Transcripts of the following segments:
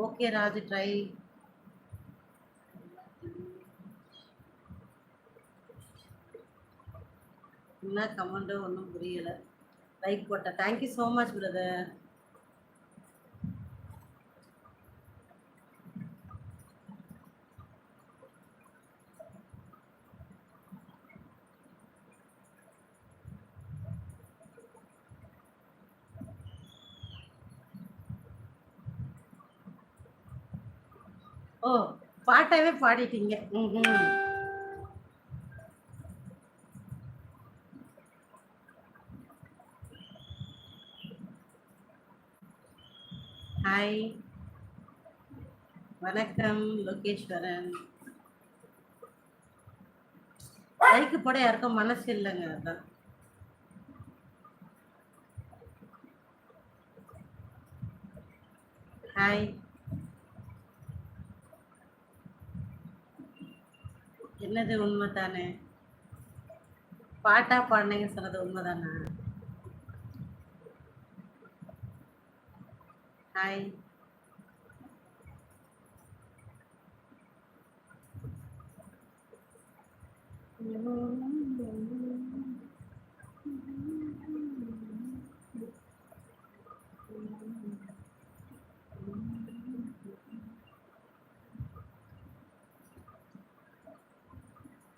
Okay Raju, try. என்ன comment ஒன்றும் புரியல. லைக் போட்ட தேங்க்யூ ஸோ மச் பிரதர். ஓ, பாட்டாவே பாடிட்டீங்க. ஹாய், வணக்கம் லோகேஸ்வரன். லைக்கு போட யாருக்கும் மனசு இல்லைங்க, அதான். ஹாய். என்னது உண்மைதானே? பாட்டா பாடுனீங்க சொன்னது உண்மைதானா? ஹாய்.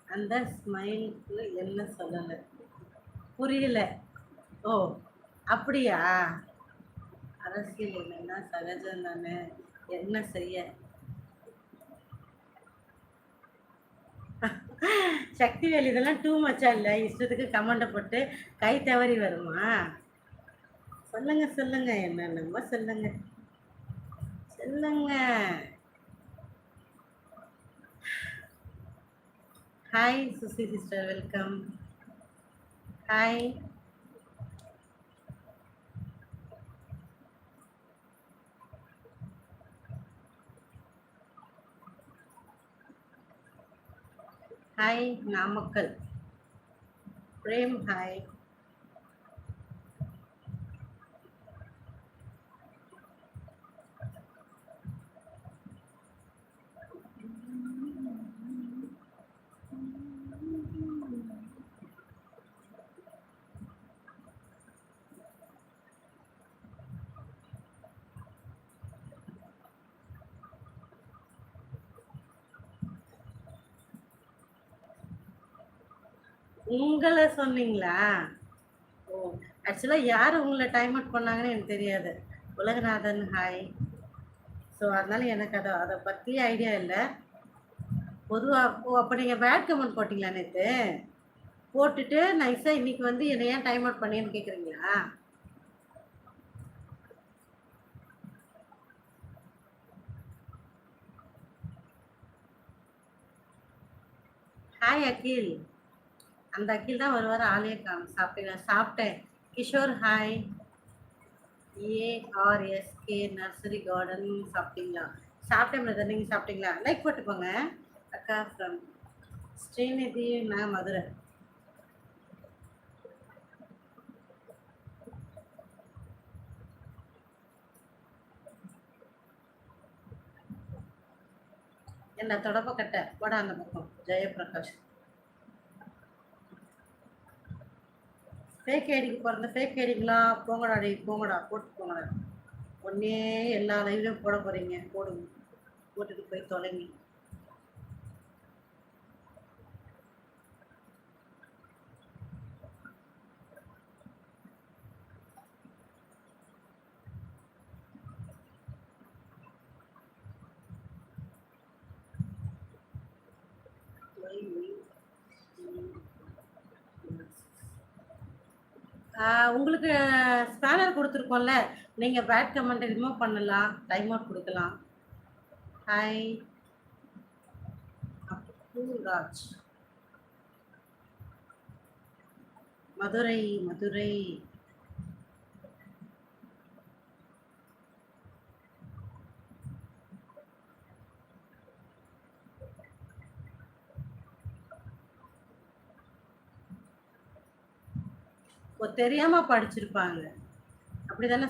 அந்த ஸ்மைலுக்கு என்ன சொல்லலை, புரியல. ஓ, அப்படியா? அரசியல் என்னன்னா சகஜம் தானே, என்ன செய்ய. சக்தி வேலி இதெல்லாம் டூ மச்சா இல்லை, இஷ்டத்துக்கு கமெண்ட போட்டு கை தவறி வருமா? சொல்லுங்க சொல்லுங்க, என்னென்னமோ சொல்லுங்க சொல்லுங்க. Hi Susi sister, welcome. Hi. Hi Namakkal Prem. Hi. உங்களை சொன்னீங்களா? ஓ, ஆக்சுவலாக யார் உங்களை டைம் அவுட் பண்ணாங்கன்னு எனக்கு தெரியாது. உலகநாதன் ஹாய். ஸோ அதனால எனக்கு அதை பற்றி ஐடியா இல்லை. பொதுவாக ஓ, அப்போ நீங்கள் பேட் கமெண்ட் போட்டிங்களா நேற்று? போட்டுட்டு நைஸாக இன்னைக்கு வந்து என்னை ஏன் டைம் அவுட் பண்ணேன்னு கேட்குறீங்களா? ஹாய் அகில். அந்த அகில் தான் வருவார், ஆளே காணும். சாப்பிட்டீங்களா? சாப்பிட்டேன். கிஷோர் ஹாய். ஏஆர்எஸ்கே நர்சரி கார்டன் சாப்பிட்டீங்களா? சாப்பிட்டேன் பிரதர், நீங்கள் சாப்பிட்டீங்களா? லைக் போட்டுக்கோங்க. அக்கா ஃப்ரம் ஸ்ரீநிதி, நான் மதுரை. என்ன தொடப்பக்கட்டை போட அந்த பக்கம் ஜெயபிரகாஷ். ஃபேக் ஐடிக்கு பிறந்த ஃபேக் ஐடிக்கெலாம் போங்கடா, டே போங்கடா, போட்டு போங்கடா. ஒன்னே எல்லா லைவ்லையும் போட போகிறீங்க, போடுங்க. போட்டுட்டு போய் தொலைங்க. உங்களுக்கு ஸ்பேனர் கொடுத்துருக்கோம்ல, நீங்கள் பேட் கமெண்ட் ரிமூவ் பண்ணலாம், டைம் அவுட் கொடுக்கலாம். ஹாய் ராஜ். மதுரை மதுரை. தெரியாம படிச்சிருப்பாங்க, அப்படிதானே?